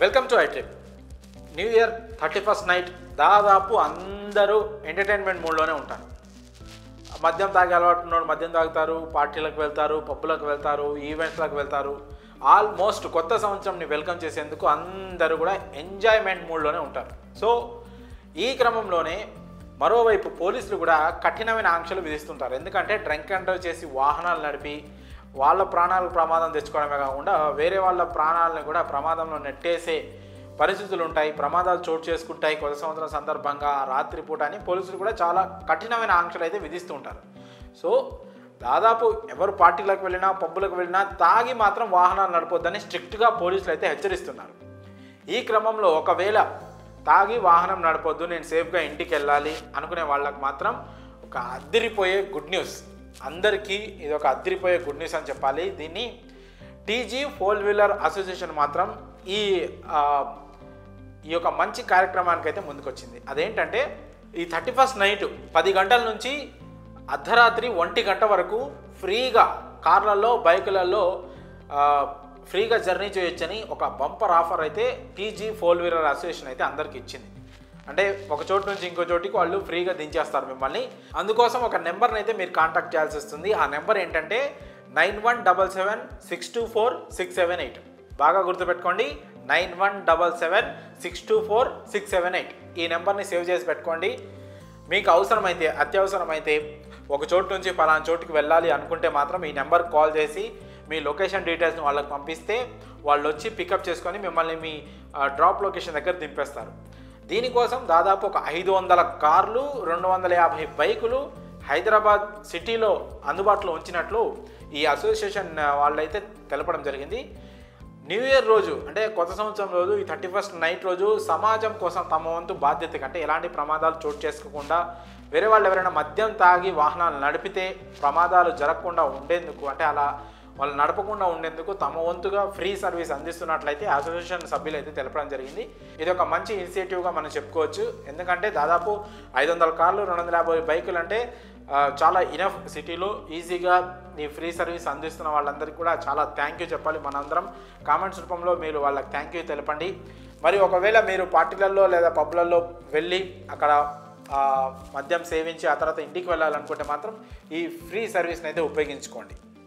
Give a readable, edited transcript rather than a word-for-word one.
Welcome to iTrip. New year 31st night దాదాపు అందరూ entertainment మూడ్లోనే ఉంటారు. మద్యం తాగే అలవాటు ఉన్నవాడు మద్యం తాగుతారు, పార్టీలకు వెళ్తారు, పబ్బులకు వెళ్తారు, ఈవెంట్లకు వెళ్తారు. ఆల్మోస్ట్ కొత్త సంవత్సరంని వెల్కమ్ చేసేందుకు అందరూ కూడా ఎంజాయ్మెంట్ మూడ్లోనే ఉంటారు. సో ఈ క్రమంలోనే మరోవైపు పోలీసులు కూడా కఠినమైన ఆంక్షలు విధిస్తుంటారు. ఎందుకంటే డ్రంక్ అండ్ డ్రైవ్ చేసి వాహనాలు నడిపి వాళ్ళ ప్రాణాలకు ప్రమాదం తెచ్చుకోవడమే కాకుండా వేరే వాళ్ళ ప్రాణాలను కూడా ప్రమాదంలో నెట్టేసే పరిస్థితులు ఉంటాయి, ప్రమాదాలు చోటు చేసుకుంటాయి. కొత్త సంవత్సరం సందర్భంగా రాత్రిపూట అని పోలీసులు కూడా చాలా కఠినమైన ఆంక్షలు అయితే విధిస్తూ ఉంటారు. సో దాదాపు ఎవరు పార్టీలకు వెళ్ళినా పబ్బులకు వెళ్ళినా తాగి మాత్రం వాహనాలు నడపొద్దని స్ట్రిక్ట్గా పోలీసులు అయితే హెచ్చరిస్తున్నారు. ఈ క్రమంలో ఒకవేళ తాగి వాహనం నడపొద్దు, నేను సేఫ్గా ఇంటికి వెళ్ళాలి అనుకునే వాళ్ళకి మాత్రం ఒక అద్దిరిపోయే గుడ్ న్యూస్. అందరికీ ఇది ఒక అద్దిరిపోయే గుడ్ న్యూస్ అని చెప్పాలి. దీన్ని టీజీ ఫోర్ వీలర్ అసోసియేషన్ మాత్రం ఈ యొక్క మంచి కార్యక్రమానికి అయితే ముందుకొచ్చింది. అదేంటంటే ఈ 31st నైట్ 10 గంటల నుంచి అర్ధరాత్రి 1 గంట వరకు ఫ్రీగా కార్లలో బైకులలో ఫ్రీగా జర్నీ చేయొచ్చని ఒక బంపర్ ఆఫర్ అయితే టీజీ ఫోర్ వీలర్ అసోసియేషన్ అయితే అందరికి ఇచ్చింది. అంటే ఒక చోటు నుంచి ఇంకో చోటికి వాళ్ళు ఫ్రీగా దించేస్తారు మిమ్మల్ని. అందుకోసం ఒక నెంబర్ని అయితే మీరు కాంటాక్ట్ చేయాల్సి వస్తుంది. ఆ నెంబర్ ఏంటంటే 9177624678. బాగా గుర్తుపెట్టుకోండి, 9177624678. ఈ నెంబర్ని సేవ్ చేసి పెట్టుకోండి. మీకు అవసరమైతే అత్యవసరమైతే ఒక చోటు నుంచి పలానా చోటుకి వెళ్ళాలి అనుకుంటే మాత్రం ఈ నెంబర్కి కాల్ చేసి మీ లొకేషన్ డీటెయిల్స్ని వాళ్ళకి పంపిస్తే వాళ్ళు వచ్చి పికప్ చేసుకొని మిమ్మల్ని మీ డ్రాప్ లొకేషన్ దగ్గర దింపేస్తారు. దీనికోసం దాదాపు ఒక 500 కార్లు 250 బైకులు హైదరాబాద్ సిటీలో అందుబాటులో ఉంచినట్లు ఈ అసోసియేషన్ వాళ్ళైతే తెలపడం జరిగింది. న్యూ ఇయర్ రోజు అంటే కొత్త సంవత్సరం రోజు ఈ 31st నైట్ రోజు సమాజం కోసం తమ వంతు బాధ్యత కంటే ఎలాంటి ప్రమాదాలు చోటు చేసుకోకుండా వేరే వాళ్ళు ఎవరైనా మద్యం తాగి వాహనాలు నడిపితే ప్రమాదాలు జరగకుండా ఉండేందుకు, అంటే అలా వాళ్ళు నడపకుండా ఉండేందుకు తమ వంతుగా ఫ్రీ సర్వీస్ అందిస్తున్నట్లయితే అసోసియేషన్ సభ్యులు అయితే తెలపడం జరిగింది. ఇది ఒక మంచి ఇనిషియేటివ్గా మనం చెప్పుకోవచ్చు. ఎందుకంటే దాదాపు 500 కార్లు 250 బైకులు అంటే చాలా ఇనఫ్. సిటీలో ఈజీగా ఈ ఫ్రీ సర్వీస్ అందిస్తున్న వాళ్ళందరికీ కూడా చాలా థ్యాంక్ యూ చెప్పాలి. మనందరం కామెంట్స్ రూపంలో మీరు వాళ్ళకి థ్యాంక్ యూ తెలపండి. మరి ఒకవేళ మీరు పార్టీలలో లేదా పబ్లలో వెళ్ళి అక్కడ మద్యం సేవించి ఆ తర్వాత ఇంటికి వెళ్ళాలనుకుంటే మాత్రం ఈ ఫ్రీ సర్వీస్ని అయితే ఉపయోగించుకోండి.